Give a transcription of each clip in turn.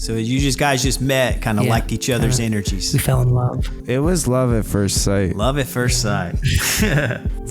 So you guys just met, kind of liked each other's energies. We fell in love. It was love at first sight. Love at first sight.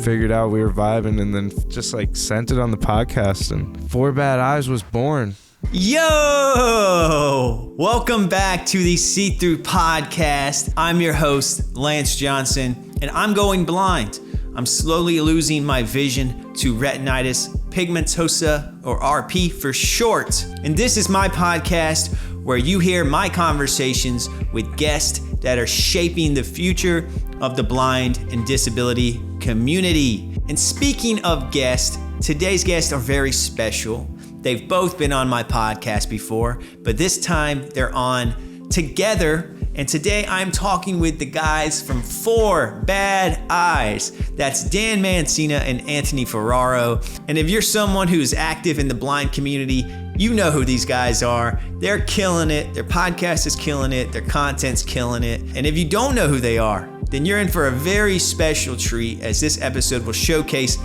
Figured out we were vibing and then just like sent it on the podcast and Four Bad Eyes was born. Yo! Welcome back to the See Through Podcast. I'm your host, Lance Johnson, and I'm going blind. I'm slowly losing my vision to retinitis pigmentosa, or RP for short. And this is my podcast where you hear my conversations with guests that are shaping the future of the blind and disability community. And speaking of guests, today's guests are very special. They've both been on my podcast before, but this time they're on together. And today I'm talking with the guys from Four Bad Eyes. That's Dan Mancina and Anthony Ferraro. And if you're someone who's active in the blind community, you know who these guys are. They're killing it. Their podcast is killing it. Their content's killing it. And if you don't know who they are, then you're in for a very special treat, as this episode will showcase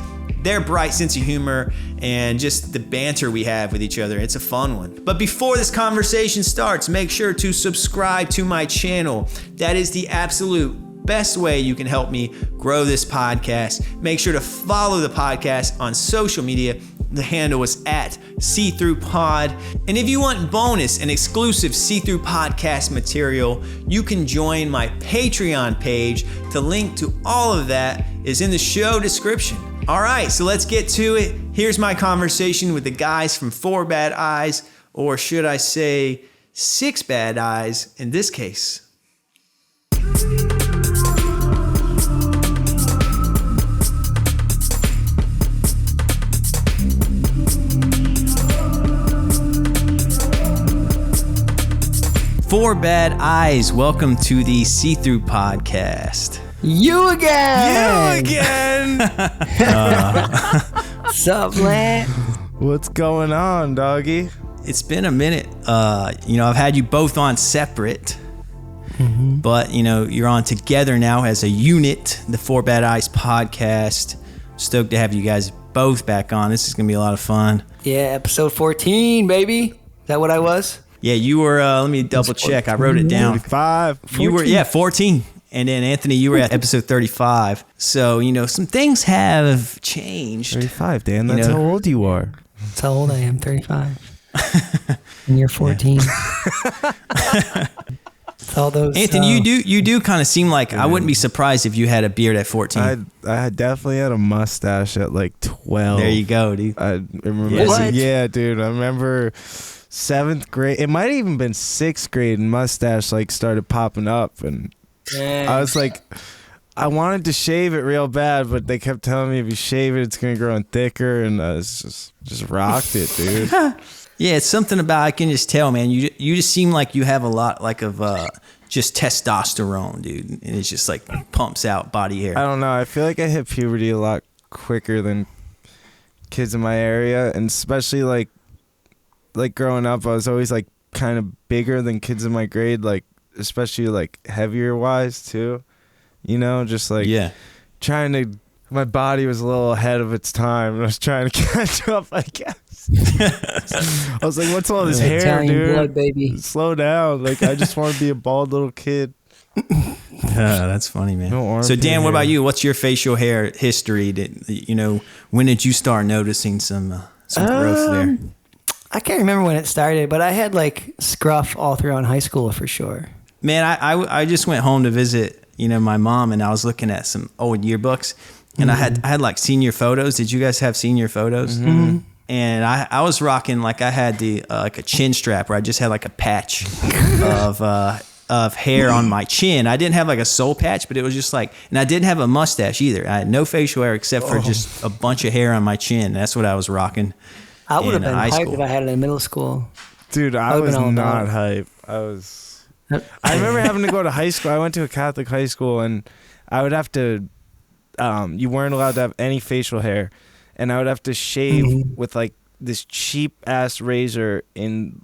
their bright sense of humor and just the banter we have with each other. It's a fun one. But before this conversation starts, make sure to subscribe to my channel. That is the absolute best way you can help me grow this podcast. Make sure to follow the podcast on social media. The handle is at See Through Pod. And if you want bonus and exclusive See Through Podcast material, you can join my Patreon page. The link to all of that is in the show description. All right, so let's get to it. Here's my conversation with the guys from Four Bad Eyes, or should I say Six Bad Eyes in this case. Four Bad Eyes, welcome to the See Through Podcast. You again! What's up, man? What's going on, doggy? It's been a minute. I've had you both on separate, but, you're on together now as a unit, the Four Bad Eyes podcast. Stoked to have you guys both back on. This is going to be a lot of fun. Yeah, episode 14, baby. Is that what I was? Yeah, you were, let me double check. I wrote it down. 35. 14. You were, 14. And then, Anthony, you were at episode 35. So, some things have changed. 35, Dan. That's how old you are. That's how old I am, 35. And you're 14. All those, Anthony, you do kind of seem like, I wouldn't be surprised if you had a beard at 14. I definitely had a mustache at like 12. There you go, dude. I remember. What? Yeah, dude. I remember 7th grade. It might have even been 6th grade, and mustache like started popping up, and I was like, I wanted to shave it real bad, but they kept telling me if you shave it, it's gonna grow in thicker, and I was just rocked it, dude. Yeah, it's something about, I can just tell, man. You just seem like you have a lot of just testosterone, dude, and it's just like pumps out body hair. I don't know. I feel like I hit puberty a lot quicker than kids in my area, and especially like growing up, I was always like kind of bigger than kids in my grade, like especially like heavier wise too, just like trying to, my body was a little ahead of its time and I was trying to catch up, I guess. I was like, what's all this hair, Italian dude? blood, baby. Slow down. Like, I just want to be a bald little kid. That's funny, man. No so Dan, what hair. about you? What's your facial hair history? When did you start noticing some growth there? I can't remember when it started, but I had like scruff all throughout high school for sure. Man, I just went home to visit, my mom, and I was looking at some old yearbooks, and I had like senior photos. Did you guys have senior photos? Mm-hmm. And I was rocking, like, I had the like a chin strap where I just had like a patch of hair on my chin. I didn't have like a soul patch, but it was just like, and I didn't have a mustache either. I had no facial hair except for just a bunch of hair on my chin. That's what I was rocking. I would have been high hyped school. if I had it in middle school. Dude, I was not hype. I remember having to go to high school. I went to a Catholic high school, and I would have to, you weren't allowed to have any facial hair, and I would have to shave with like this cheap ass razor in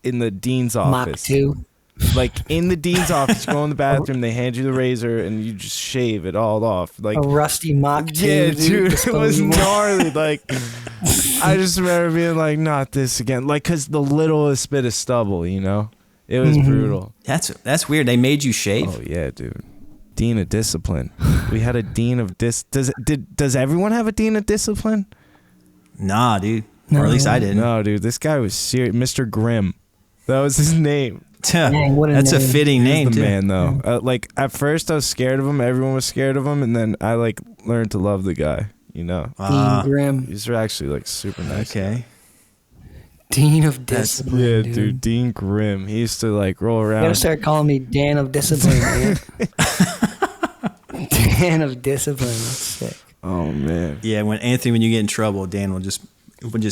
the dean's office. Mach 2. Like in the dean's office, you go in the bathroom, they hand you the razor, and you just shave it all off. Like A rusty Mach 2. yeah, dude, it was disposable. gnarly. Like I just remember being like, not this again. Like, cause the littlest bit of stubble, you know, it was brutal. That's weird. They made you shave. Oh yeah, dude. Dean of discipline. We had a dean of does everyone have a dean of discipline? Nah, dude. No. Or at least I didn't. No, dude. This guy was serious. Mr. Grimm. That was his name. Dang, what a That's a name. fitting name, He's the too. man, though. Like at first, I was scared of him. Everyone was scared of him, and then I like learned to love the guy. You know, Dean Grimm. he's actually like super nice. Okay. Dean of Discipline. Yeah, dude. Dean Grimm. He used to like roll You gotta around. start calling me Dan of Discipline, man. Dan of Discipline. That's sick. Oh man. Yeah, when you get in trouble, Dan will just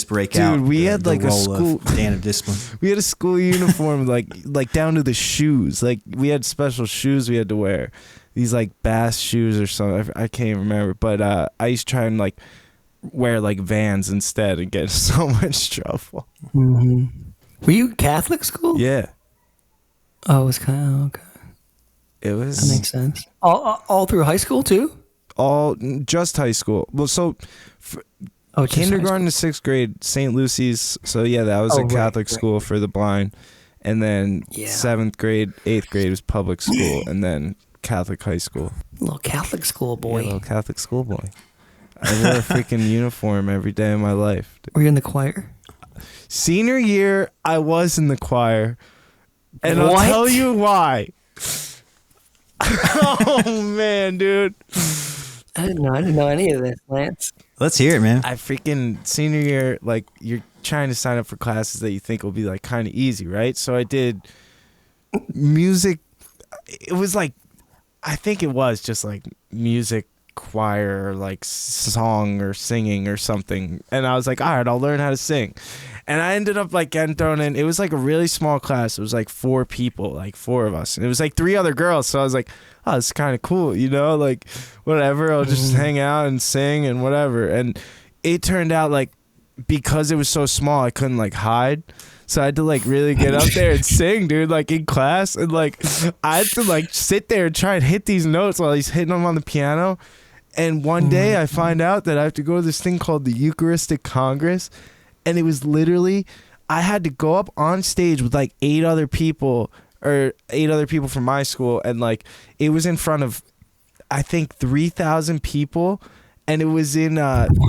break Dude, out. we had, like, a role school- of Dan of discipline. We had a school uniform, like down to the shoes. Like we had special shoes we had to wear. These like Bass shoes or something. I can't even remember. But I used to try and like wear like Vans instead and get in so much trouble. Mm-hmm. Were you Catholic school? Yeah, Oh, it was kind of okay. it That was makes sense. All through high school too. all just high school. Well, so Oh, just high kindergarten to sixth grade, St. Lucy's. So yeah, that was Oh, a right, Catholic right. school for the blind. And then Yeah. 7th grade, 8th grade was public school, and then Catholic high school. Little Catholic school Yeah, boy. little Catholic schoolboy. I wore a freaking uniform every day of my life. Were you in the choir? Senior year, I was in the choir, and I'll What? tell you why. Oh man, dude! I didn't know any of this, Lance. Let's hear it, man. I freaking senior year, like you're trying to sign up for classes that you think will be like kind of easy, right? So I did music. It was like, I think it was just like music choir or like song or singing or something. And I was like, all right, I'll learn how to sing. And I ended up like getting thrown in. It was like a really small class. It was like 4 people, like 4 of us. And it was like 3 other girls. So I was like, oh, it's kind of cool, you know, like whatever. I'll just hang out and sing and whatever. And it turned out like, because it was so small, I couldn't like hide. So I had to like really get up there and sing, dude, like in class. And like, I had to like sit there and try and hit these notes while he's hitting them on the piano. And one day I find out that I have to go to this thing called the Eucharistic Congress. And it was literally, I had to go up on stage with like 8 other people from my school. And like, it was in front of, I think 3,000 people. And it was it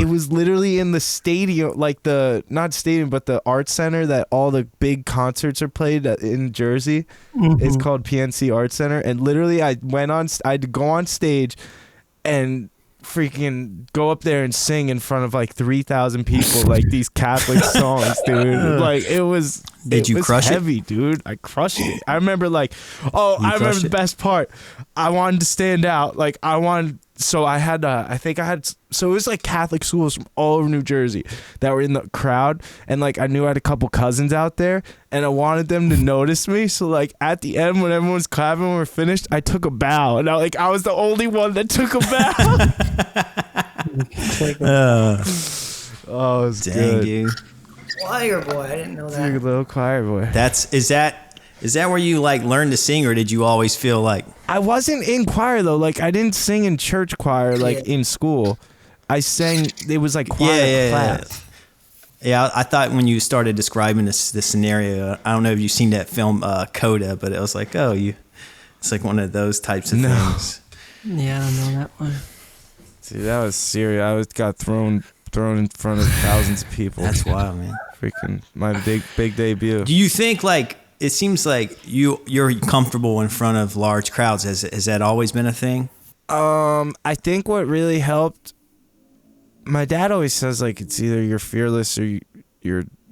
was literally in the stadium, like not stadium, but the art center that all the big concerts are played at in Jersey. It's called PNC Art Center. And literally I had to go on stage and freaking go up there and sing in front of like 3,000 people, like these Catholic songs, dude. Like it was. Did you crush it? Heavy, dude. I crushed it. I remember like, I remember crushed the it? best part. I wanted to stand out. Like I wanted. So I had, so it was like Catholic schools from all over New Jersey that were in the crowd. And like, I knew I had a couple cousins out there and I wanted them to notice me. So like at the end, when everyone's clapping, when we're finished, I took a bow. And I was the only one that took a bow. Oh, it was Dang, good. dude. Choir boy, I didn't know Like a that. little choir boy. Is that where you like learned to sing, or did you always feel like? I wasn't in choir though. Like I didn't sing in church choir like in school. I sang. It was like choir class. Yeah, I thought when you started describing this scenario, I don't know if you've seen that film Coda, but it was like, it's like one of those types of things. Yeah, I don't know that one. Dude, that was serious. I got thrown in front of thousands of people. That's wild, man. Freaking my big debut. Do you think like it seems like you're comfortable in front of large crowds? Has that always been a thing? I think what really helped. My dad always says like it's either you're fearless or you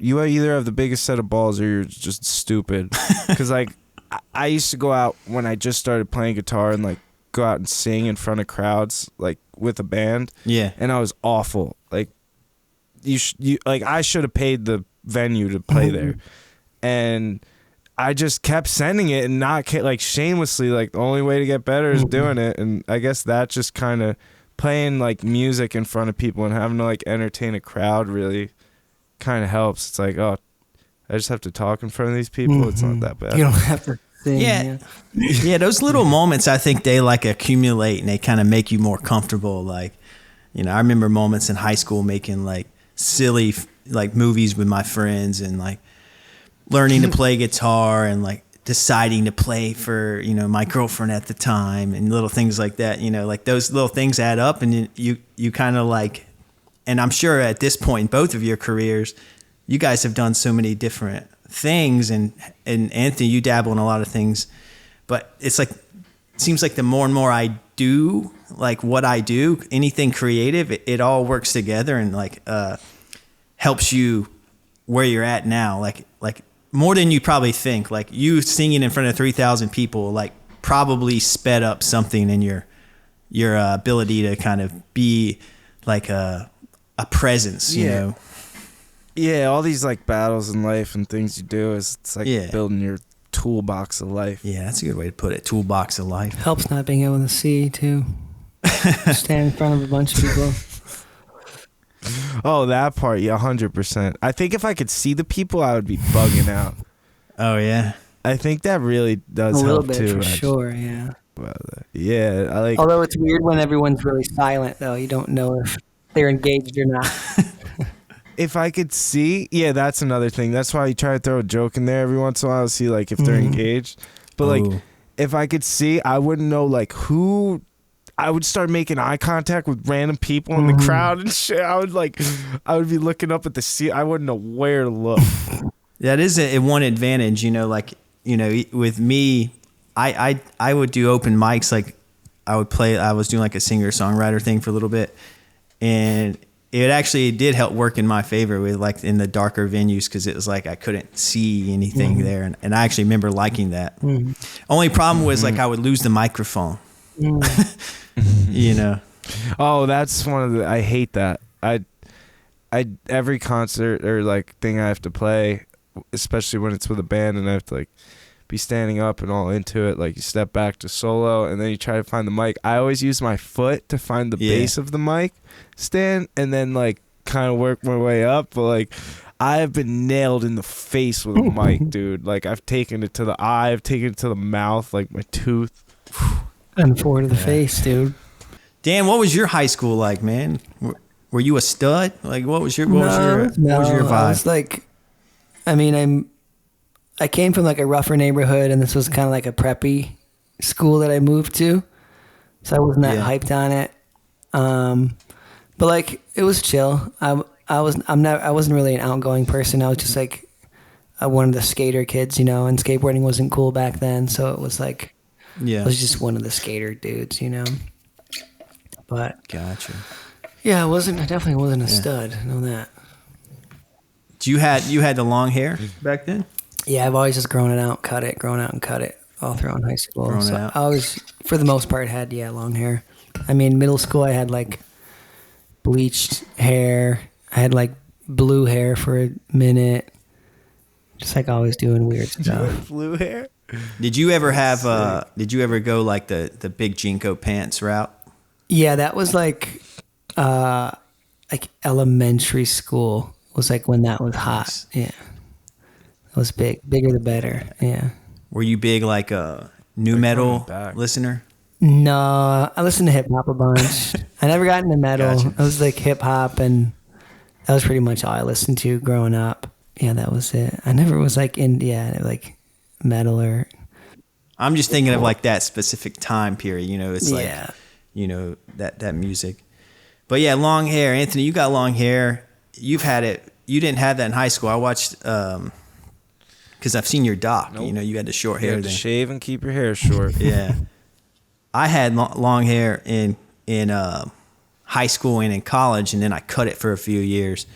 either have the biggest set of balls or you're just stupid. Because like I used to go out when I just started playing guitar and like go out and sing in front of crowds like with a band. Yeah. And I was awful. Like I should have paid the venue to play there, and I just kept sending it and not like shamelessly. Like the only way to get better is doing it, and I guess that just kind of playing like music in front of people and having to like entertain a crowd really kind of helps. It's like, oh, I just have to talk in front of these people. It's not that bad. You don't have to thing. Yeah. Yeah, those little moments, I think they like accumulate and they kind of make you more comfortable. Like, you know, I remember moments in high school making like silly like movies with my friends and like learning to play guitar and like deciding to play for, you know, my girlfriend at the time and little things like that. You know, like those little things add up and you kind of like, and I'm sure at this point in both of your careers, you guys have done so many different things, and Anthony, you dabble in a lot of things, but it's like, it seems like the more and more I do like what I do, anything creative, it all works together and like helps you where you're at now, like more than you probably think. Like you singing in front of 3,000 people like probably sped up something in your ability to kind of be like a presence, you know. Yeah, all these like battles in life and things you do it's like building your toolbox of life. Yeah, that's a good way to put it. Toolbox of life. Helps not being able to see too. Stand in front of a bunch of people. Oh, that part, yeah, 100%. I think if I could see the people, I would be bugging out. Oh yeah, I think that really does a little help bit too. for sure. Yeah. Yeah, I like. Although it's weird when everyone's really silent, though. You don't know if they're engaged or not. If I could see, yeah, that's another thing. That's why you try to throw a joke in there every once in a while to see like if they're engaged. But like, if I could see, I wouldn't know like who. I would start making eye contact with random people in the crowd and shit. I would be looking up at the seat. I wouldn't know where to look. That is a one advantage, you know. Like, you know, with me, I would do open mics. Like, I was doing like a singer songwriter thing for a little bit, and it actually did help work in my favor with like in the darker venues because it was like I couldn't see anything there, and I actually remember liking that. Only problem was like I would lose the microphone. You know. Oh, that's one of the. I hate that. I every concert or like thing I have to play, especially when it's with a band and I have to like be standing up and all into it. Like you step back to solo and then you try to find the mic. I always use my foot to find the base of the mic stand and then like kind of work my way up. But like I have been nailed in the face with a mic, dude. Like I've taken it to the eye, I've taken it to the mouth, like my tooth. And forward to the face, dude. Dan, what was your high school like, man? Were you a stud? Like, what was your vibe? I was like, I mean, I came from like a rougher neighborhood, and this was kind of like a preppy school that I moved to, so I wasn't that hyped on it. But like, it was chill. I wasn't really an outgoing person. I was just like one of the skater kids, you know, and skateboarding wasn't cool back then, so it was like, I was just one of the skater dudes, you know. But gotcha. Yeah, I definitely wasn't a stud. I know that. You had the long hair back then? Yeah, I've always just grown it out and cut it all throughout high school. I always, for the most part, had long hair. I mean, middle school I had like bleached hair. I had like blue hair for a minute. Just like always doing weird stuff. Blue hair? Did you ever have? Did you ever go like the big Jinko pants route? Yeah, that was like elementary school. Was like when that was hot. Nice. Yeah, it was big. Bigger the better. Yeah. Were you big like a new metal listener? No, I listened to hip hop a bunch. I never got into metal. Gotcha. I was like hip hop, and that was pretty much all I listened to growing up. Yeah, that was it. I never was like like metal or. I'm just thinking of like that specific time period. You know, it's like you know that music. But yeah, long hair. Anthony, you got long hair. You've had it. You didn't have that in high school. I watched because I've seen your doc. Nope. You know, you had the short hair. You had to shave and keep your hair short. Yeah, I had long hair in high school and in college, and then I cut it for a few years,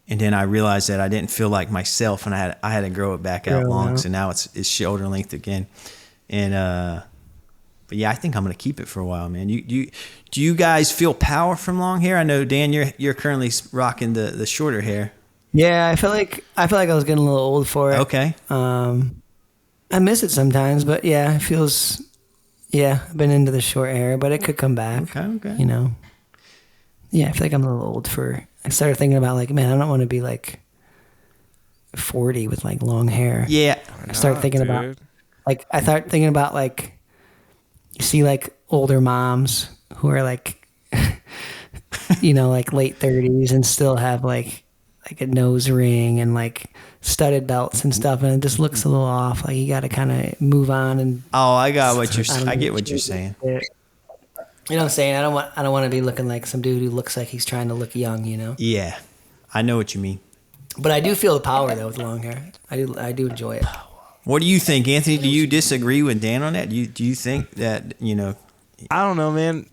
and then I realized that I didn't feel like myself, and I had to grow it back out long. So now it's shoulder length again, and but yeah, I think I'm gonna keep it for a while, man. Do you guys feel power from long hair? I know Dan, you're currently rocking the shorter hair. Yeah, I feel like I was getting a little old for it. Okay. I miss it sometimes, but yeah, it feels. Yeah, I've been into the short hair, but it could come back. Okay. You know. Yeah, I feel like I'm a little old I started thinking about like, man, I don't want to be like 40 with like long hair. Yeah. I started thinking about Like I start thinking about like you see like older moms who are like like late 30s and still have like a nose ring and like studded belts and stuff, and it just looks a little off. Like you got to kind of move on and. Oh, I get what you're saying. You know what I'm saying? I don't want to be looking like some dude who looks like he's trying to look young. Yeah, I know what you mean. But I do feel the power though with long hair. I do enjoy it. What do you think, Anthony? Do you disagree with Dan on that? Do you think that I don't know, man.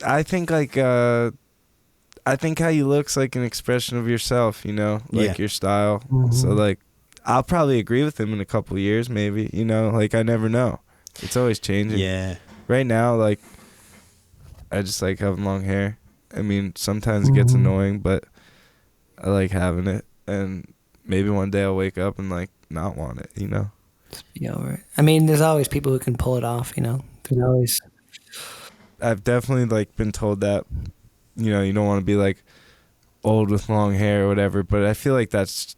I think I think how you look's like an expression of yourself, like your style. Mm-hmm. So like, I'll probably agree with him in a couple of years, maybe. Like I never know. It's always changing. Yeah. Right now, like, I just like having long hair. I mean, sometimes it gets annoying, but I like having it. And maybe one day I'll wake up and like not want it. Just be over it. I mean, there's always people who can pull it off. There's always. I've definitely like been told that. You don't want to be like old with long hair or whatever, but I feel like that's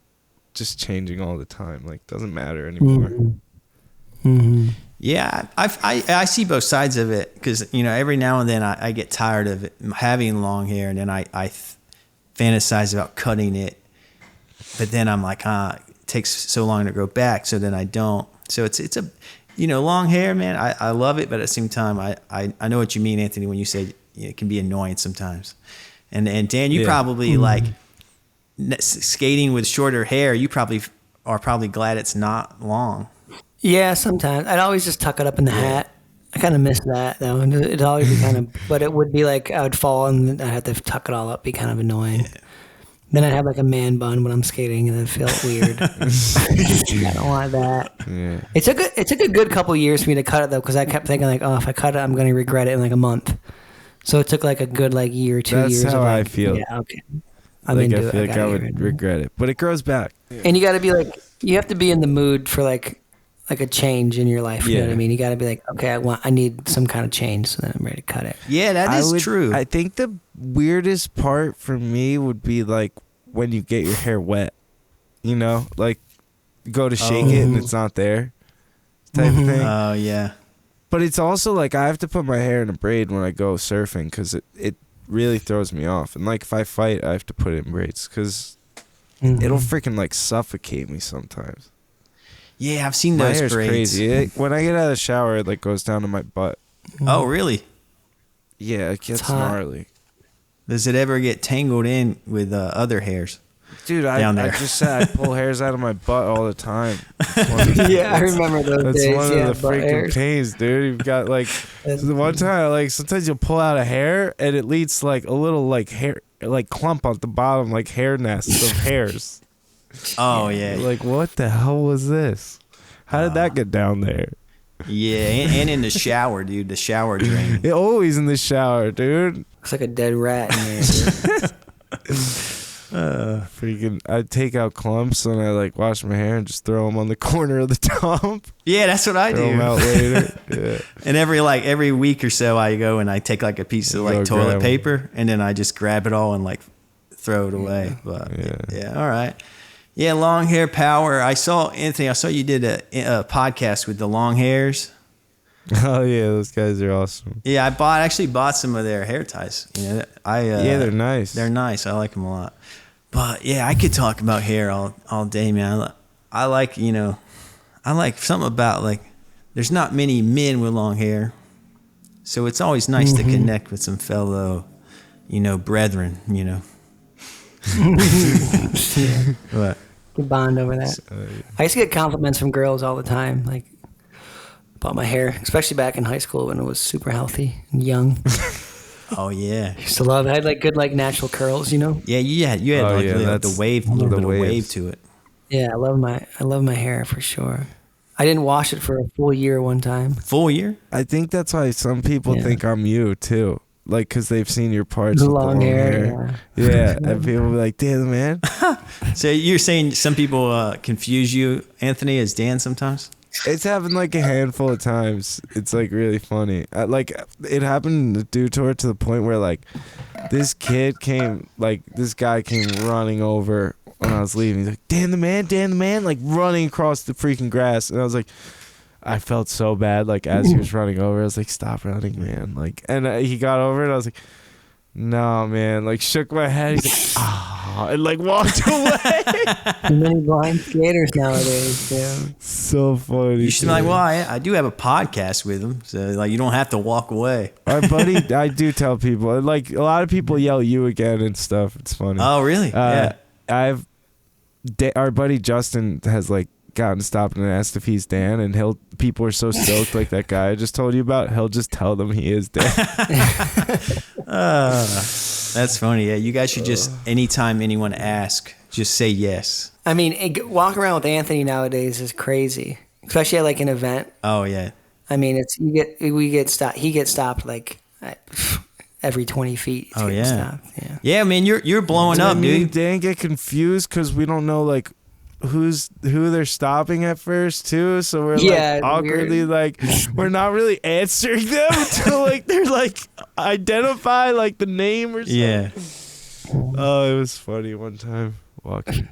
just changing all the time. Like, doesn't matter anymore. Mm-hmm. Mm-hmm. Yeah, I see both sides of it because every now and then I get tired of it, having long hair, and then I fantasize about cutting it, but then I'm like, it takes so long to grow back, so then I don't. So it's a long hair, man. I love it, but at the same time, I know what you mean, Anthony, when you say it can be annoying sometimes. And Dan, you probably like skating with shorter hair. You are probably glad it's not long. Yeah, sometimes I'd always just tuck it up in the hat. I kind of miss that though. It'd always be kind of, but it would be like I would fall and I'd have to tuck it all up. Be kind of annoying. Yeah. Then I'd have like a man bun when I'm skating, and it felt weird. I don't want that. Yeah. It took a good couple years for me to cut it though, because I kept thinking like, oh, if I cut it, I'm gonna regret it in like a month. So it took like a good like year, 2 years. That's how I feel. Yeah, okay. I feel like I would regret it, but it grows back. And you got to be like, you have to be in the mood for like a change in your life. You know what I mean? You got to be like, okay, I need some kind of change, so then I'm ready to cut it. Yeah, that is true. I think the weirdest part for me would be like when you get your hair wet. Like you go to shake it and it's not there, type of thing. Oh yeah. But it's also like I have to put my hair in a braid when I go surfing because it really throws me off. And like if I fight, I have to put it in braids because it'll freaking like suffocate me sometimes. Yeah, I've seen those braids. My hair's crazy. When I get out of the shower, it like goes down to my butt. Oh, really? Yeah, it gets gnarly. Does it ever get tangled in with other hairs? Dude, I just said I pull hairs out of my butt all the time. Yeah, I remember those days. That's one of the freaking pains, dude. You've got like the one time, like sometimes you'll pull out a hair and it leads like a little like hair, like clump at the bottom, like hair nests of hairs. Oh yeah. Like what the hell was this? How did that get down there? Yeah, and in the shower, dude. The shower drain. It always in the shower, dude. Looks like a dead rat in there. Freaking! I take out clumps and I like wash my hair and just throw them on the corner of the tub. Yeah, that's what I throw do. Them out later. Yeah. And every week or so, I go and I take like a piece of like toilet paper and then I just grab it all and like throw it away. But yeah, all right. Yeah, long hair power. Anthony, I saw you did a podcast with the long hairs. Oh yeah, those guys are awesome. Yeah, I actually bought some of their hair ties. Yeah, they're nice. They're nice. I like them a lot. But yeah, I could talk about hair all day, man. I like something about like there's not many men with long hair, so it's always nice to connect with some fellow, brethren. What? Good bond over that. I used to get compliments from girls all the time, like about my hair, especially back in high school when it was super healthy and young. Oh yeah, I used to love it. I had like good like natural curls, Yeah, you had the wave, a little bit of wave to it. Yeah, I love my hair for sure. I didn't wash it for a full year one time. Full year? I think that's why some people think I'm you too. Like, because they've seen your parts with long hair. Yeah, and people be like, damn, man. So you're saying some people confuse you, Anthony, as Dan sometimes? It's happened like a handful of times. It's like really funny. Like, it happened to Dew Tour to the point where like this guy came running over when I was leaving. He's like, Dan the man, like running across the freaking grass. And I was like, I felt so bad, like, as he was running over. I was like, stop running, man. Like, and he got over it. I was like, no, man. Like, shook my head. He's like, ah, and like walked away. Too many blind skaters nowadays, too. So funny. You should be like, well, I do have a podcast with him, so like you don't have to walk away. Our buddy, I do tell people, like, a lot of people yell you again and stuff. It's funny. Oh, really? Yeah. Our buddy Justin has like gotten stopped and asked if he's Dan, and people are so stoked, like that guy I just told you about, he'll just tell them he is Dan. That's funny. Yeah, you guys should just, anytime anyone asks, just say yes. I mean, walking around with Anthony nowadays is crazy, especially at like an event. Oh yeah. I mean, we get stopped. He gets stopped like every 20 feet. Oh yeah. Stopped. Yeah. Yeah, man, you're blowing up, dude. Dan get confused because we don't know like who they're stopping at first too, so we're like awkwardly like we're not really answering them until like they're like identify like the name or something. Yeah. Oh, it was funny one time walking.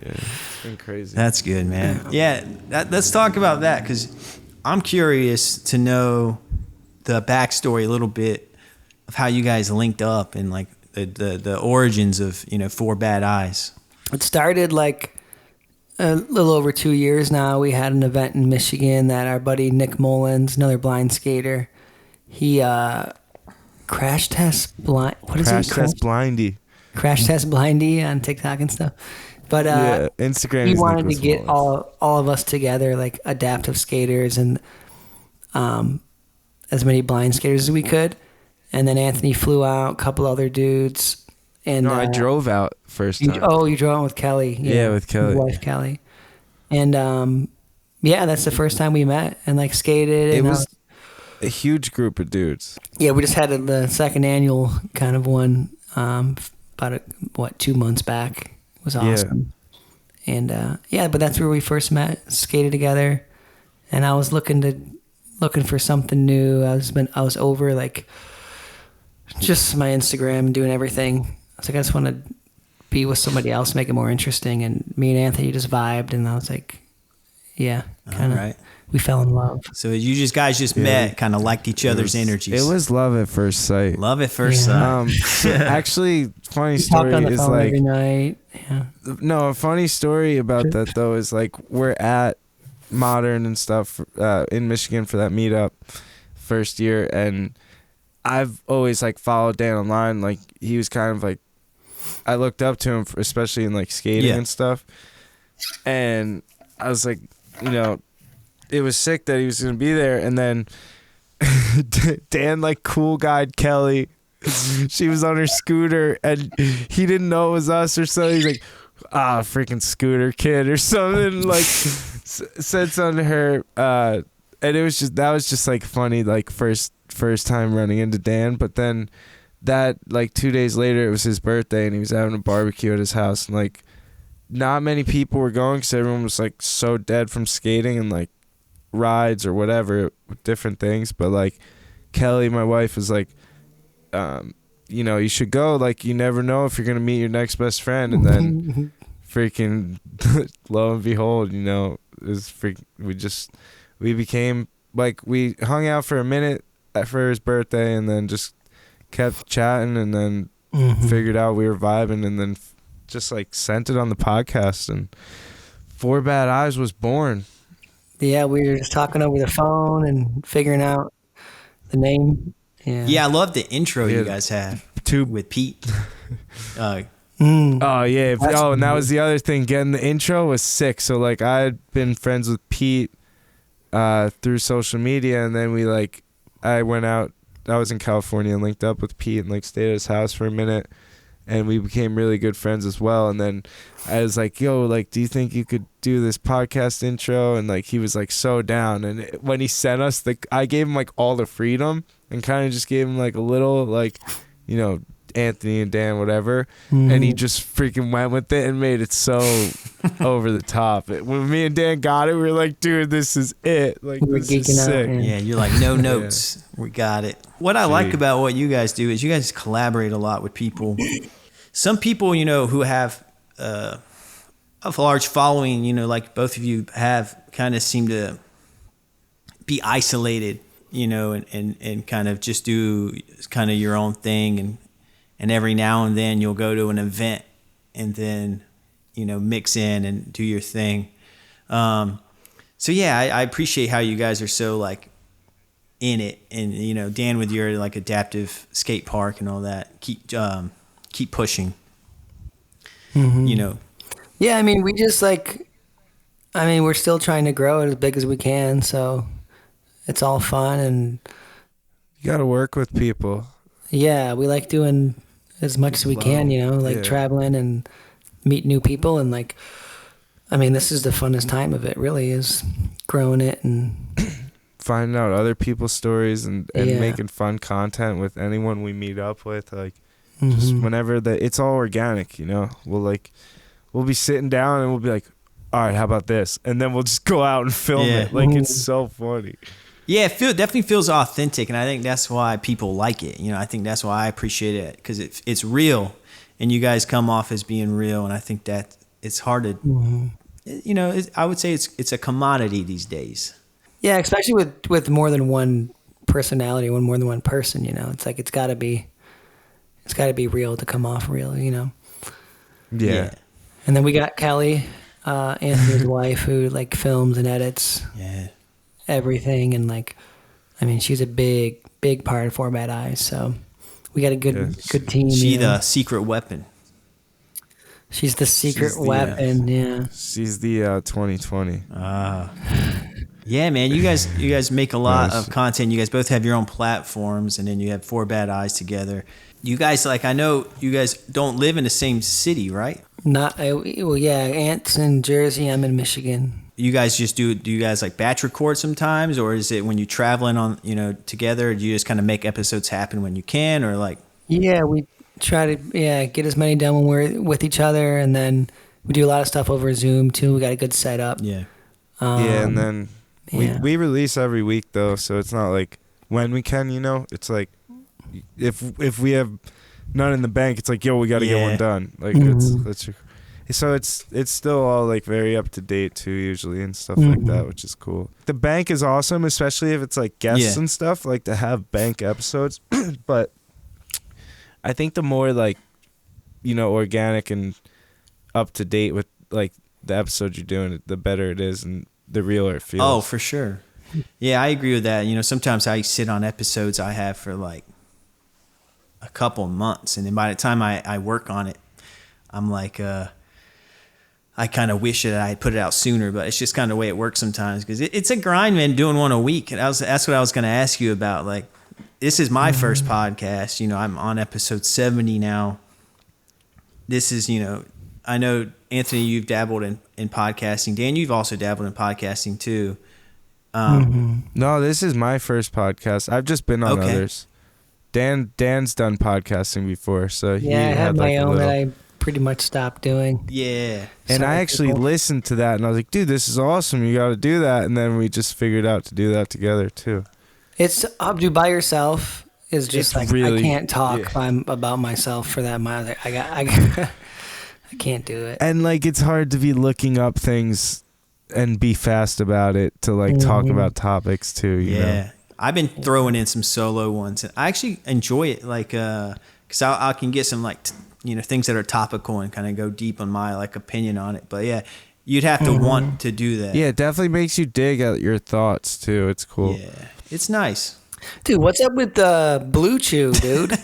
Yeah, it's been crazy. That's good, man. Yeah, let's talk about that, because I'm curious to know the backstory a little bit of how you guys linked up and like the origins of, you know, Four Bad Eyes. It started like a little over 2 years now. We had an event in Michigan that our buddy Nick Mullins, another blind skater, he crash test blind. What is it? Crash test blindy. Crash test blindy on TikTok and stuff. But yeah, Instagram. He wanted to get all of us together, like adaptive skaters and as many blind skaters as we could. And then Anthony flew out, a couple other dudes. And no, I drove out first time. You drove out with Kelly. Yeah, with Kelly. His wife Kelly. And yeah, that's the first time we met and like skated. It was a huge group of dudes. Yeah, we just had the second annual kind of one about 2 months back. It was awesome. Yeah. And yeah, but that's where we first met, skated together. And I was looking for something new. I was over like just my Instagram and doing everything. I was like, I just want to be with somebody else, make it more interesting. And me and Anthony just vibed, and I was like, yeah, kind of. Right. We fell in love. So you guys just met, kind of liked each other's energies. It was love at first sight. Love at first sight. Actually, funny story on the is phone like every night. Yeah. No, a funny story about that though is like we're at Modern and stuff in Michigan for that meetup first year, and I've always like followed Dan online. Like he was kind of like, I looked up to him, especially in like skating and stuff. And I was like, you know, it was sick that he was going to be there. And then Dan like cool guyed Kelly. She was on her scooter and he didn't know it was us or something. He's like, freaking scooter kid or something. Like said something to her. And that was just like funny, like first time running into Dan. But then that like 2 days later, it was his birthday and he was having a barbecue at his house, and like not many people were going because everyone was like so dead from skating and like rides or whatever, different things. But like Kelly, my wife, was like, you know, you should go, like you never know if you're gonna meet your next best friend. And then freaking lo and behold, you know, we became like, we hung out for a minute for his birthday and then just kept chatting, and then figured out we were vibing, and then just like sent it on the podcast, and Four Bad Eyes was born. Yeah, we were just talking over the phone and figuring out the name. Yeah, I love the intro you guys have with Pete. Oh yeah. And that was the other thing. Getting the intro was sick. So like I had been friends with Pete through social media, and then I went out. I was in California and linked up with Pete and like stayed at his house for a minute, and we became really good friends as well. And then I was like, yo, like, do you think you could do this podcast intro? And like he was like so down. And when he sent us I gave him like all the freedom and kind of just gave him like a little like, you know, Anthony and Dan, whatever, and he just freaking went with it and made it so over the top. When me and Dan got it, we were like, dude, this is it. Like, this is sick. Yeah, you're like, no notes. We got it. What I like about what you guys do is you guys collaborate a lot with people. Some people, you know, who have a large following, you know, like both of you have, kind of seem to be isolated, you know, and kind of just do kind of your own thing. And every now and then you'll go to an event and then, you know, mix in and do your thing. So yeah, I appreciate how you guys are so like in it, and you know, Dan, with your like adaptive skate park and all that, keep pushing. Mm-hmm. You know. Yeah, I mean, we're still trying to grow it as big as we can, so it's all fun, and you got to work with people. Yeah, we like doing as much as we can, you know, like traveling and meet new people, and like, I mean, this is the funnest time of it, really, is growing it and finding out other people's stories and making fun content with anyone we meet up with. Like, just whenever it's all organic, you know. We'll be sitting down and we'll be like, all right, how about this? And then we'll just go out and film it. Like, it's so funny. Yeah, it definitely feels authentic, and I think that's why people like it. You know, I think that's why I appreciate it, because it's real, and you guys come off as being real, and I think that it's hard to, you know, I would say it's a commodity these days. Yeah, especially with more than one personality, more than one person, you know. It's like it's got to be real to come off real, you know. Yeah. And then we got Kelly, Anthony's wife, who like films and edits everything, and like, I mean, she's a big part of Four Bad Eyes, so we got a good team. She's the secret weapon. She's the secret weapon. Yeah. She's the 2020. Yeah, man, you guys make a lot of content. You guys both have your own platforms, and then you have Four Bad Eyes together. You guys, like, I know you guys don't live in the same city, right? Aunt's in Jersey, I'm in Michigan. You guys just do you guys like batch record sometimes, or is it when you're traveling on, you know, together, do you just kind of make episodes happen when you can, or like? Yeah, we try to get as many done when we're with each other, and then we do a lot of stuff over Zoom too. We got a good setup. Yeah. And then we release every week though, so it's not like when we can, you know. It's like if we have none in the bank, it's like, yo, we got to get one done. Like so it's still all like very up to date too, usually, and stuff like that, which is cool. The bank is awesome, especially if it's like guests and stuff, like to have bank episodes. But I think the more like, you know, organic and up to date with like the episodes you're doing, the better it is and the realer it feels. Oh, for sure. Yeah, I agree with that. You know, sometimes I sit on episodes I have for like a couple months, and then by the time I work on it, I'm like, I kind of wish that I had put it out sooner, but it's just kind of the way it works sometimes, because it's a grind, man, doing one a week. And that's what I was going to ask you about. Like, this is my first podcast. You know, I'm on episode 70 now. This is, you know, I know, Anthony, you've dabbled in podcasting. Dan, you've also dabbled in podcasting too. No, this is my first podcast. I've just been on others. Dan's done podcasting before, so I had my own that I pretty much stopped doing. Yeah. And I actually listened to that, and I was like, dude, this is awesome. You got to do that. And then we just figured out to do that together too. It's up to by yourself is just like, really, I can't talk about myself for that much. I can't do it. And like, it's hard to be looking up things and be fast about it to like talk about topics too, you know? I've been throwing in some solo ones, and I actually enjoy it, like, because I can get some, like, you know, things that are topical and kind of go deep on my, like, opinion on it. But, yeah, you'd have to want to do that. Yeah, it definitely makes you dig at your thoughts, too. It's cool. Yeah, it's nice. Dude, what's up with Blue Chew, dude?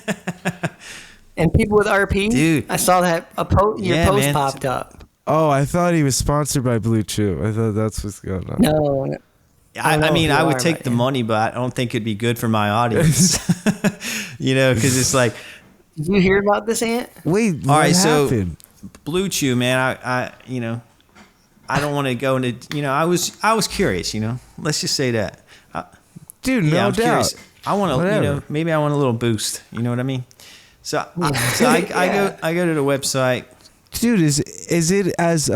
And people with RP? Dude. I saw that your post popped up. Oh, I thought he was sponsored by Blue Chew. I thought that's what's going on. No. I mean, I would take the money, but I don't think it'd be good for my audience. You know, because it's like. Did you hear about this, Ant? Wait, what happened? So Blue Chew, man, I you know, I don't want to go into, you know, I was curious, you know. Let's just say that. Dude, no doubt. Curious. I want to, you know, maybe I want a little boost. You know what I mean? So, I go to the website. Dude, is it as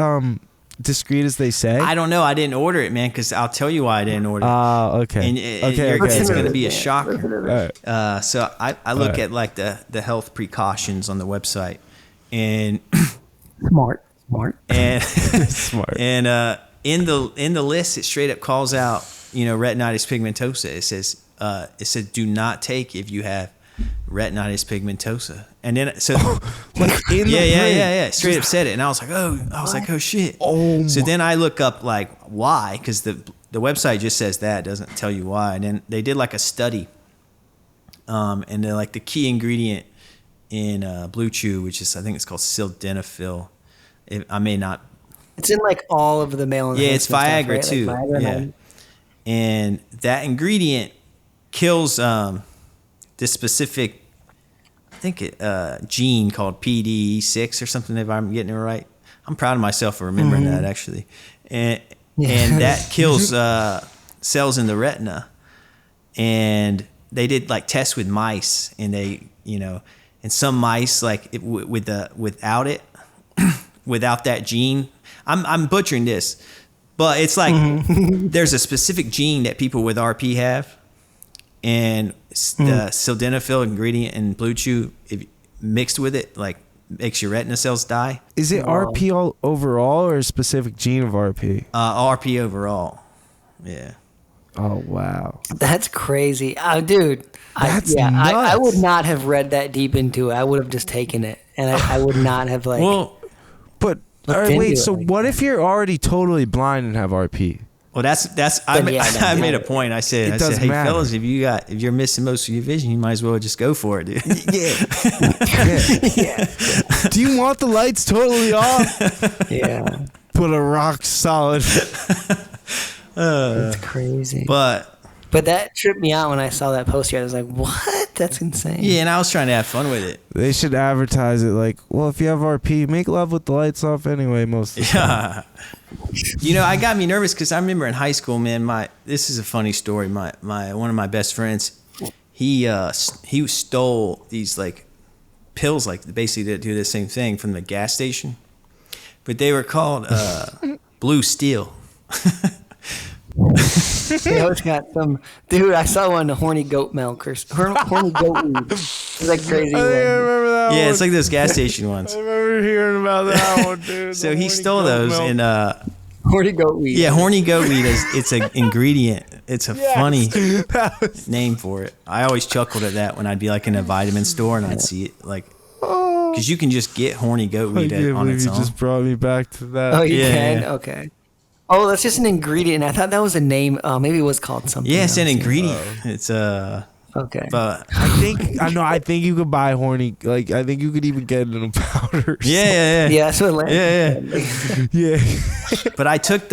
discreet as they say? I don't know. I didn't order it, man, because I'll tell you why I didn't order it. Okay. And it's going to be a shocker. Right. So I look at like the health precautions on the website, and smart. Smart. And Smart. And in the list, it straight up calls out, retinitis pigmentosa. It says do not take if you have retinitis pigmentosa. And then straight up said it, and I was like, oh shit. So then I look up like why, because the website just says that, it doesn't tell you why. And then they did like a study, and they're like the key ingredient in Blue Chew, which is, I think it's called sildenafil. I may not. It's in like all of the male. Yeah, it's Viagra stuff, right? too. Like Viagra and that ingredient kills this specific, I think gene called PDE6 or something. If I'm getting it right, I'm proud of myself for remembering that actually. And that kills cells in the retina. And they did like tests with mice, and they, and some mice like without that gene. I'm butchering this, but it's like there's a specific gene that people with RP have, and the sildenafil ingredient in Blue Chew, if mixed with it, like makes your retina cells die. Is it RP all overall or a specific gene of RP? RP overall. Yeah. Oh wow, That's crazy, dude. That's I nuts. would not have read that deep into it. I would have just taken it, and I would not have like. Well, but all right, wait. So what if you're already totally blind and have RP? Well, I made a point. I said, hey matter. fellas, if you're missing most of your vision, you might as well just go for it, dude. Yeah. Do you want the lights totally off? Yeah. Put a rock solid. That's crazy. But that tripped me out when I saw that poster. I was like, what? That's insane. yeah, and I was trying to have fun with it. They should advertise it like, well, if you have RP, make love with the lights off anyway. Most of the time. Yeah. I got me nervous because I remember in high school, man. This is a funny story. My one of my best friends, he stole these like pills, like basically to do the same thing from the gas station, but they were called Blue Steel. They always got some dude. I saw one, the horny goat milk or horny goat weed. It's like crazy. I remember that one. Yeah, it's like those gas station ones. I remember hearing about that one, dude. So he stole those and horny goat weed. yeah, horny goat weed it's an ingredient. It's a funny name for it. I always chuckled at that when I'd be like in a vitamin store and I'd see it like, because you can just get horny goat weed on its own. You just brought me back to that. Oh, you can? Yeah. Okay. Oh, that's just an ingredient. I thought that was a name. Maybe it was called something. Yeah, it's an else. ingredient. It's Okay. but I think you could buy horny. Like I think you could even get it in a powder. yeah. Yeah, that's what Lance Yeah. Yeah. But I took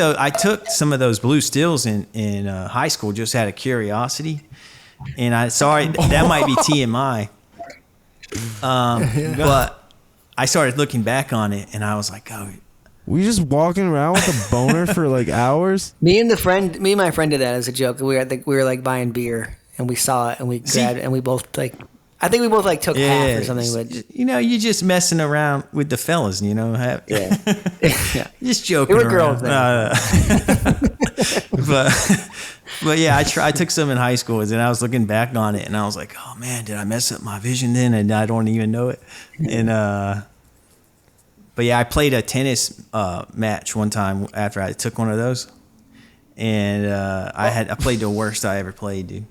some of those Blue Steels in high school just out of curiosity, and that might be TMI. But I started looking back on it, and I was like, oh. We just walking around with a boner for like hours. Me and my friend did that as a joke. We were like buying beer, and we saw it, and we grabbed it, and we both like. I think we both like took half or something. But you just messing around with the fellas, yeah. just joking. There were around. girls there. But yeah, I took some in high school, and I was looking back on it, and I was like, oh man, did I mess up my vision then? And I don't even know it. And but yeah, I played a tennis match one time after I took one of those, and I played the worst I ever played, dude.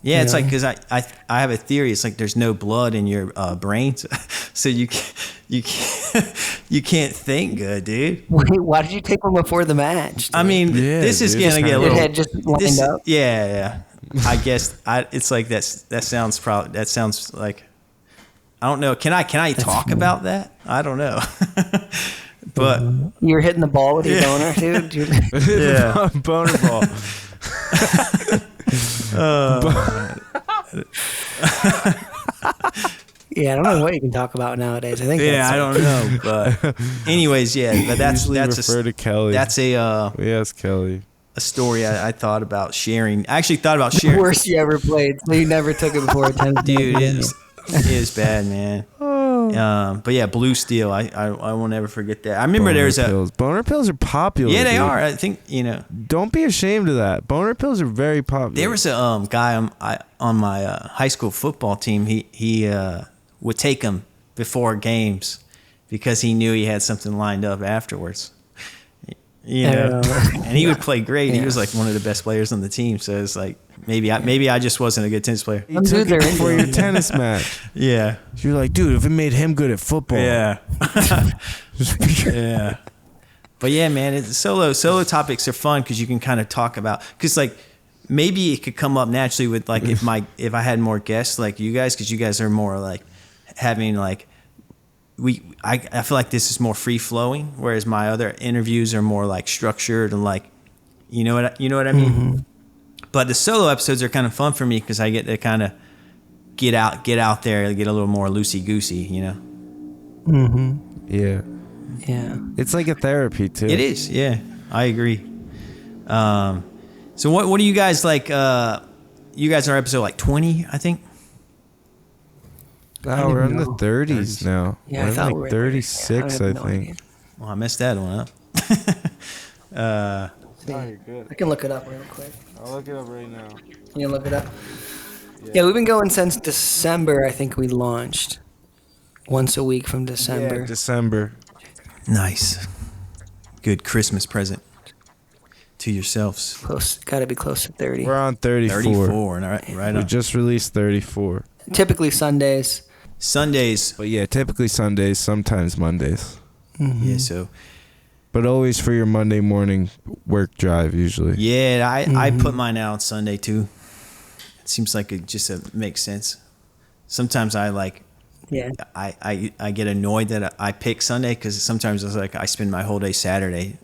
Yeah, it's like because I have a theory. It's like there's no blood in your brain, so you can't think good, dude. Wait, why did you take one before the match? Dude? I mean, this is gonna get a little. Your head just lined up. Yeah. I guess it's like that sounds like. I don't know. Can I talk about that? I don't know. But you're hitting the ball with your boner, dude. Yeah, boner ball. Yeah, I don't know what you can talk about nowadays. I think. Yeah, I don't know. But anyways, yeah. But that's refer to Kelly. That's yes, Kelly. A story I thought about sharing. I actually thought about the sharing. Worst you ever played. So you never took it before a tennis. Dude, it is bad, man. But yeah, Blue Steel. I won't ever forget that. I remember boner pills are popular. Yeah, they dude. are. I think Don't be ashamed of that. Boner pills are very popular. There was a guy on my high school football team. He would take them before games, because he knew he had something lined up afterwards. You know, and he would play great. Yeah. He was like one of the best players on the team. So it's like maybe I just wasn't a good tennis player. You took it for your tennis match. Yeah. You're like, dude, if it made him good at football. Yeah. Yeah. But yeah, man, solo topics are fun because you can kind of talk about, because like maybe it could come up naturally with like if I had more guests like you guys, because you guys are more like having like I feel like this is more free flowing, whereas my other interviews are more like structured and like you know what I mean. Mm-hmm. But the solo episodes are kind of fun for me because I get to kind of get out there and get a little more loosey goosey, you know. Mm-hmm. Yeah. Yeah. It's like a therapy too. It is. Yeah, I agree. So what do you guys like? You guys are episode like 20, I think. No, we're in the 30s now. Yeah, we're I thought like we were 36, I no think. idea. Well, I messed that one up. No, you're good. I can look it up real quick. I'll look it up right now. Can you look it up? Yeah, we've been going since December. I think we launched once a week from December. Yeah, December. Nice. Good Christmas present to yourselves. Got to be close to 30. We're on 34. 34. Right We on. just released 34. Typically Sundays. Sundays. But yeah, typically Sundays, sometimes Mondays. Mm-hmm. Yeah, so. But always for your Monday morning work drive, usually. Yeah, I put mine out on Sunday too. It seems like it just makes sense. Sometimes I like. Yeah. I get annoyed that I pick Sunday because sometimes it's like I spend my whole day Saturday,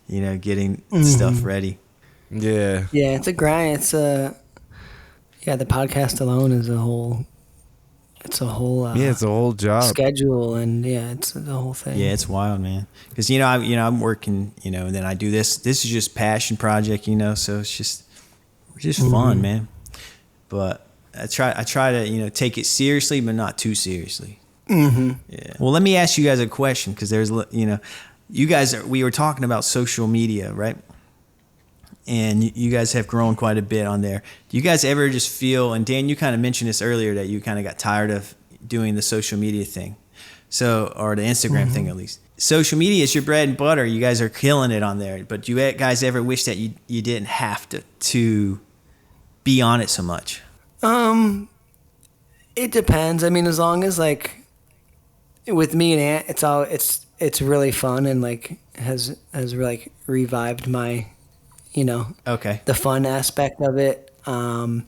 you know, getting stuff ready. Yeah. Yeah, it's a grind. It's the podcast alone is a whole it's a whole job. schedule, and it's the whole thing. Yeah, it's wild, man. Because I'm working, and then I do this. This is just passion project, so it's just fun, man. But I try to take it seriously, but not too seriously. Mm-hmm. Yeah. Well, let me ask you guys a question, because there's you guys we were talking about social media, right? And you guys have grown quite a bit on there. Do you guys ever just feel, and Dan, you kind of mentioned this earlier, that you kind of got tired of doing the social media thing, or the Instagram thing at least. Social media is your bread and butter. You guys are killing it on there. But do you guys ever wish that you didn't have to be on it so much? It depends. I mean, as long as like with me and Ant, it's really fun and like has like revived my Okay. the fun aspect of it. So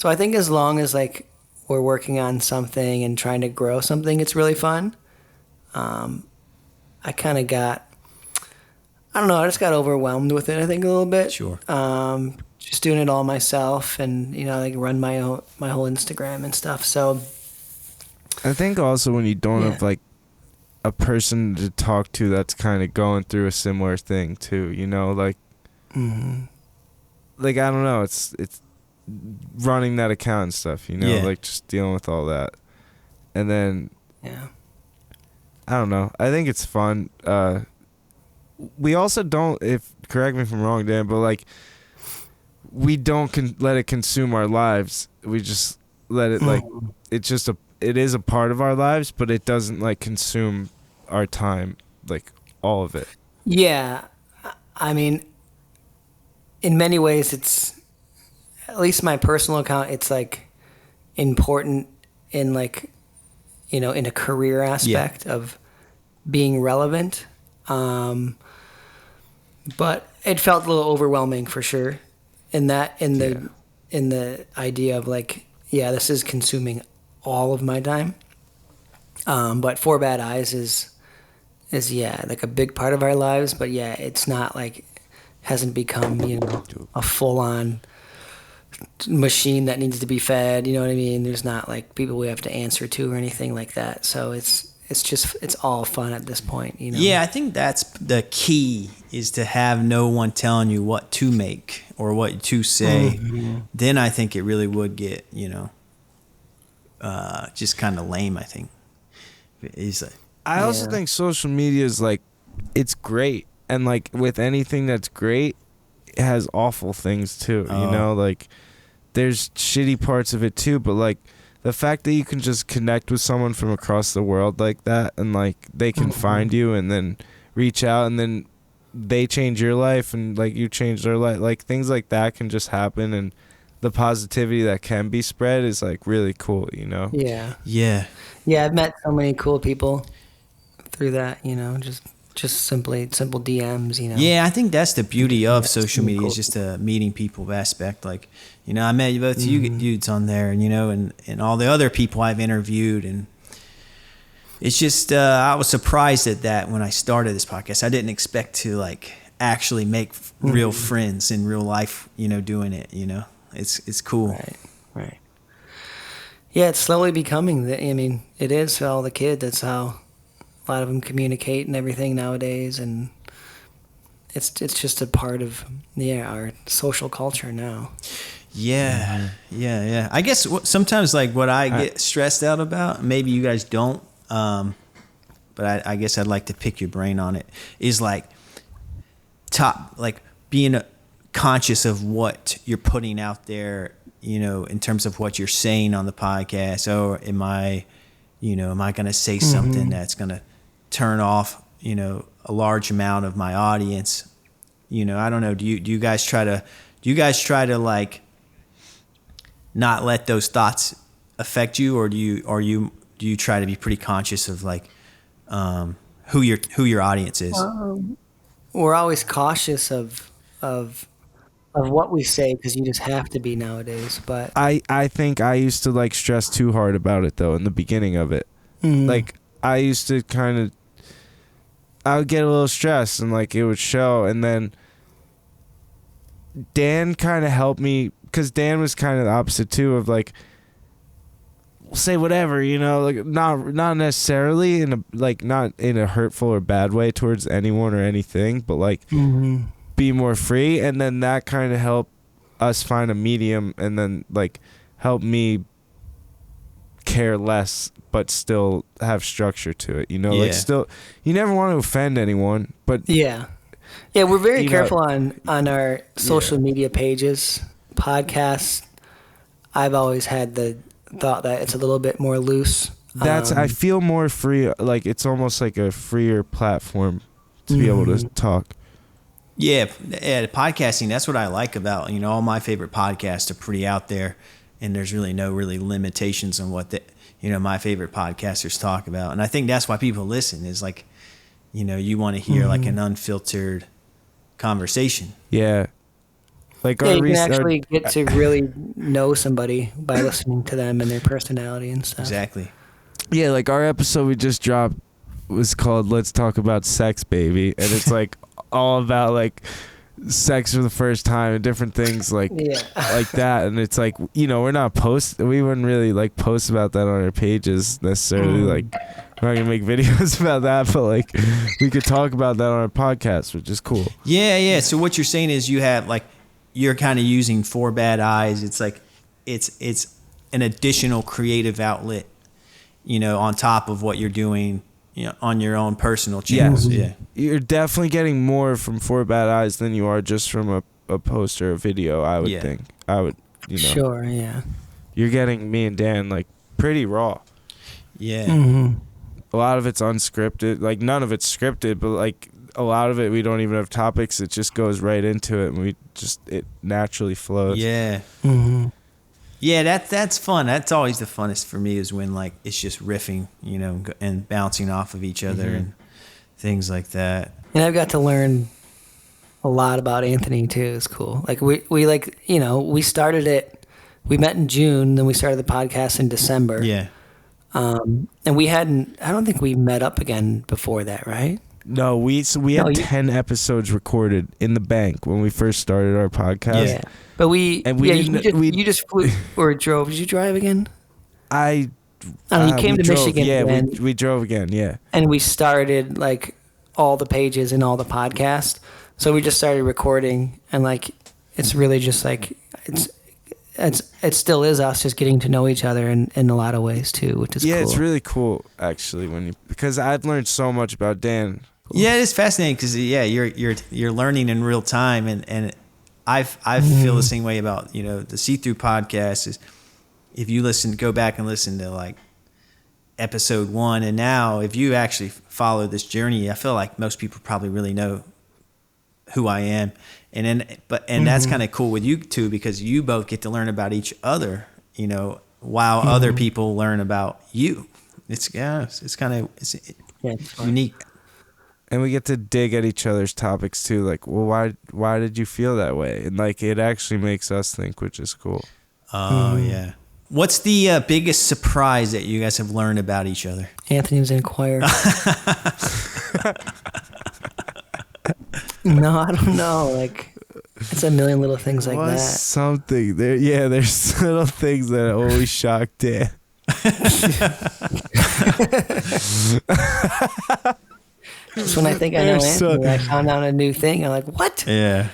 I think as long as like we're working on something and trying to grow something, it's really fun. I kind of I just got overwhelmed with it, I think, a little bit. Sure. Just doing it all myself and, like run my whole Instagram and stuff. So I think also when you don't have like a person to talk to that's kind of going through a similar thing too, like, like, I don't know, it's running that account and stuff, like just dealing with all that. And then, I don't know, I think it's fun. We also don't, correct me if I'm wrong, Dan, but like, we don't let it consume our lives. We just let it like, it is a part of our lives, but it doesn't like consume our time, like all of it. Yeah. I mean, in many ways, it's, at least my personal account, it's like important in like, in a career aspect of being relevant. But it felt a little overwhelming for sure. In the idea of like, this is consuming all of my time. But For Bad Eyes is like a big part of our lives, but it's not like, hasn't become, a full-on machine that needs to be fed, you know what I mean? There's not like people we have to answer to or anything like that. So it's all fun at this point, Yeah, I think that's the key, is to have no one telling you what to make or what to say. Then I think it really would get, just kind of lame, I think. I also think social media is like, it's great. And like with anything that's great, it has awful things too, like there's shitty parts of it too, but like the fact that you can just connect with someone from across the world like that, and like they can find you and then reach out, and then they change your life and like you change their life, like things like that can just happen, and the positivity that can be spread is like really cool, you know? Yeah. Yeah. Yeah, I've met so many cool people through that, just simple DMs, Yeah, I think that's the beauty of That's social really media cool. is just a meeting people aspect. Like, I met both you dudes on there, and and all the other people I've interviewed, and it's just I was surprised at that when I started this podcast. I didn't expect to like actually make real friends in real life, doing it. It's cool. Right. Yeah, it's slowly becoming it is for all the kids. That's how a lot of them communicate and everything nowadays, and it's just a part of our social culture now. Yeah, yeah. I guess sometimes like what I get stressed out about, maybe you guys don't, but I guess I'd like to pick your brain on it, is like being conscious of what you're putting out there, in terms of what you're saying on the podcast. Or am I going to say something that's going to turn off, a large amount of my audience? I don't know. Do you guys try to like not let those thoughts affect you, or do you try to be pretty conscious of like who your audience is? We're always cautious of what we say, because you just have to be nowadays. But I think I used to like stress too hard about it though in the beginning of it. Like I used to I would get a little stressed and like it would show, and then Dan kind of helped me, because Dan was kind of the opposite too, of like, say whatever, like not necessarily not in a hurtful or bad way towards anyone or anything, but like be more free. And then that kind of helped us find a medium, and then like help me care less but still have structure to it, like still you never want to offend anyone, but yeah, we're very careful on our social media pages. Podcasts, I've always had the thought that it's a little bit more loose. I feel more free, like it's almost like a freer platform to be able to talk. Yeah, podcasting, that's what I like about, all my favorite podcasts are pretty out there, and there's really no limitations on what my favorite podcasters talk about. And I think that's why people listen, is like, you want to hear like an unfiltered conversation. Yeah. Like you can actually get to really know somebody by listening to them and their personality and stuff. Exactly. Yeah, like our episode we just dropped was called "Let's Talk About Sex, Baby," and it's like all about like sex for the first time and different things like that. And it's like, we wouldn't really like post about that on our pages necessarily. Like we're not gonna make videos about that, but like we could talk about that on our podcast, which is cool. Yeah. So what you're saying is you're kind of using For Bad Eyes. It's like it's an additional creative outlet, on top of what you're doing, on your own personal channels. Yeah. You're definitely getting more from For Bad Eyes than you are just from a post or a video, I would think. I would, Sure, yeah. You're getting me and Dan like pretty raw. Yeah. A lot of it's unscripted. Like none of it's scripted, but like a lot of it we don't even have topics. It just goes right into it, and it naturally flows. Yeah. Yeah, that's fun. That's always the funnest for me, is when like it's just riffing, and bouncing off of each other and things like that. And I've got to learn a lot about Anthony too. It's cool. Like we like, we started it. We met in June, then we started the podcast in December. Yeah. And I don't think we met up again before that, right? No, we had 10 episodes recorded in the bank when we first started our podcast. Yeah. But you just flew or drove. Did you drive again? You came to Michigan. Yeah, we drove again, yeah. And we started like all the pages and all the podcasts. So we just started recording, and like it's really just like it still is us just getting to know each other in a lot of ways too, which is cool. Yeah, it's really cool actually because I've learned so much about Dan. Yeah, it's fascinating because you're learning in real time, and I feel the same way about the See Through podcast. Is if you go back and listen to like episode 1, and now if you actually follow this journey, I feel like most people probably really know who I am. And that's kind of cool with you two, because you both get to learn about each other, you know, while other people learn about you. It's kind of unique. And we get to dig at each other's topics too. Like, well, why did you feel that way? And like, it actually makes us think, which is cool. Oh yeah. What's the biggest surprise that you guys have learned about each other? Anthony was in choir. No, I don't know. Like, it's a million little things like that. Something there. Yeah, there's little things that always shock Dan. Just when I think I know Anthony, I found out a new thing. I'm like, what? Yeah.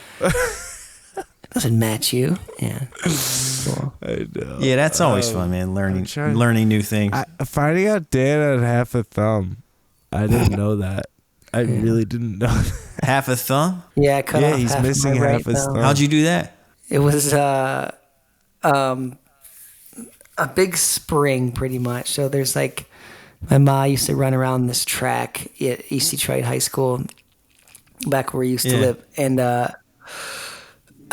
Doesn't match you. Yeah. Cool. I know. Yeah, that's always fun, man. Learning new things. Finding out Dan had half a thumb. I didn't know that. I really didn't know that. Half a thumb? Yeah, he's missing half his thumb. How'd you do that? It was a big spring, pretty much. So there's like, my ma used to run around this track at East Detroit High School, back where we used to live. And I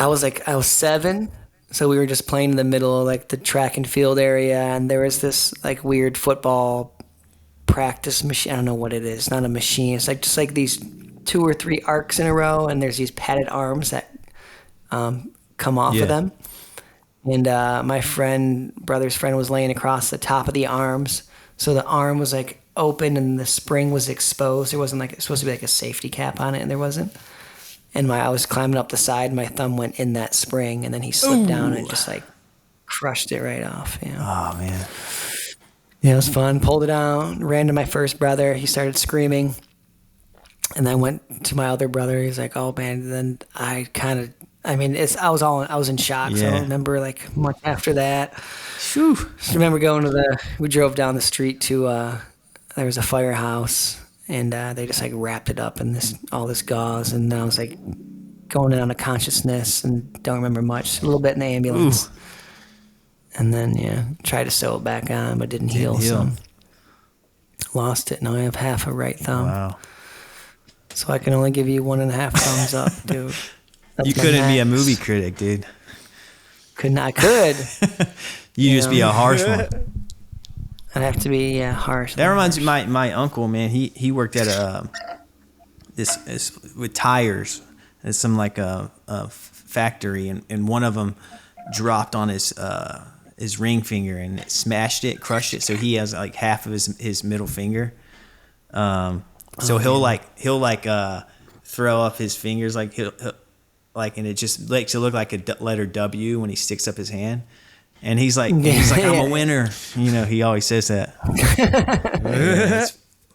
was 7, so we were just playing in the middle of like the track and field area, and there was this like weird football practice machine. I don't know what it is. Not a machine. It's like just like these 2 or 3 arcs in a row, and there's these padded arms that come off of them. And my brother's friend was laying across the top of the arms, so the arm was like open and the spring was exposed. There wasn't like, it's supposed to be like a safety cap on it, and there wasn't. And I was climbing up the side, my thumb went in that spring, and then he slipped down and just like crushed it right off. Yeah. Oh man. Yeah, it was fun. Pulled it out, ran to my first brother. He started screaming. And then went to my other brother. He's like, oh man. And then I was in shock. Yeah. So I don't remember like much after that. Whew. Just remember we drove down the street to, there was a firehouse, and they just like wrapped it up in all this gauze. And then I was like going in on a consciousness and don't remember much. A little bit in the ambulance. Ooh. And then, tried to sew it back on, but didn't heal. So lost it. Now I have half a right thumb. Wow. So I can only give you 1.5 thumbs up, dude. You couldn't be a movie critic, dude. I could. You just be a harsh one. I'd have to be harsh. That reminds me, my uncle, man. He worked at this with tires. It's some like a factory, and one of them dropped on his ring finger and it smashed it, crushed it. So he has like half of his middle finger. So he'll throw up his fingers like he'll and it just makes it look like a letter W when he sticks up his hand. And he's like, I'm a winner. You know, he always says that.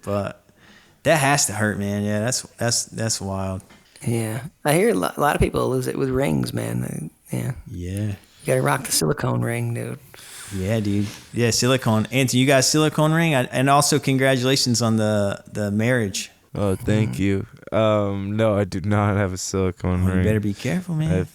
But that has to hurt, man. Yeah, that's wild. Yeah, I hear a lot of people lose it with rings, man. Yeah. You gotta rock the silicone ring, dude. Yeah, dude. Yeah, silicone. Anthony, you got a silicone ring? And also congratulations on the marriage. Oh, thank you. No, I do not have a silicone ring. You better be careful, man.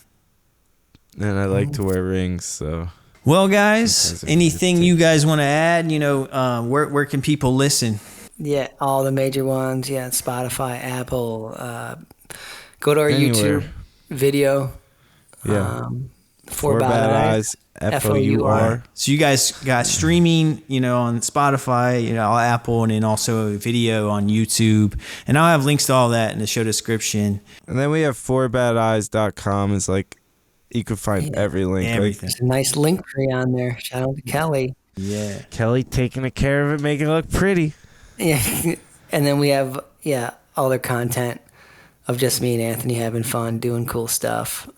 And I like to wear rings, so. Well, guys, anything you guys want to add? You know, where can people listen? Yeah, all the major ones. Yeah, Spotify, Apple. Go to our YouTube video. Yeah. Four Bad Eyes. FOUR. So you guys got streaming, you know, on Spotify, you know, Apple, and then also a video on YouTube. And I'll have links to all that in the show description. And then we have 4badeyes.com is like, you can find every link. Everything. There's a nice link tree on there. Shout out to Kelly. Yeah. Kelly taking care of it, making it look pretty. Yeah. And then we have, all their content of just me and Anthony having fun, doing cool stuff.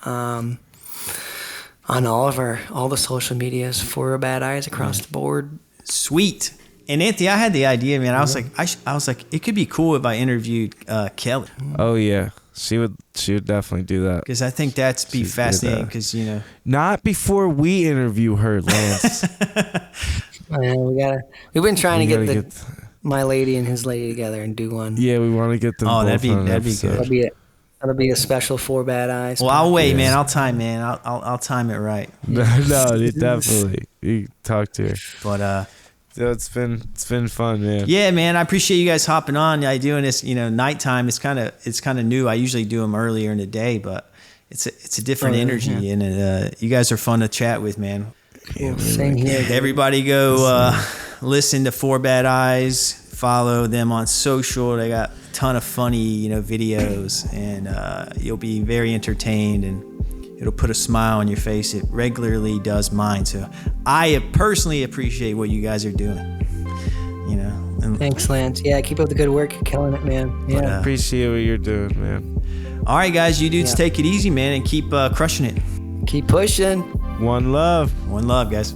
On all the social medias, 4 Bad Eyes across the board. Sweet. And Anthony, I had the idea, man. I was like, it could be cool if I interviewed Kelly. Oh yeah, she would definitely do that. Because I think that'd be fascinating. Because not before we interview her, Lance. We've been trying to get my lady and his lady together and do one. Yeah, we want to get them. Oh, that'd be good. That'd be That'll be a special 4 Bad Eyes. Well, I'll wait, man. I'll time it right. No, you definitely. You talk to her. But So it's been fun, man. yeah, man. I appreciate you guys hopping on. I doing this, nighttime. It's kind of new. I usually do them earlier in the day, but it's a different energy, and you guys are fun to chat with, man. Cool. Same here. Everybody go listen to 4 Bad Eyes. Follow them on social. They got a ton of funny, videos, and you'll be very entertained, and it'll put a smile on your face. It regularly does mine. So I personally appreciate what you guys are doing. And Thanks, Lance. Yeah, keep up the good work. You're killing it, man. Yeah. I appreciate what you're doing, man. All right, guys, you dudes take it easy, man, and keep crushing it. Keep pushing. One love. One love, guys.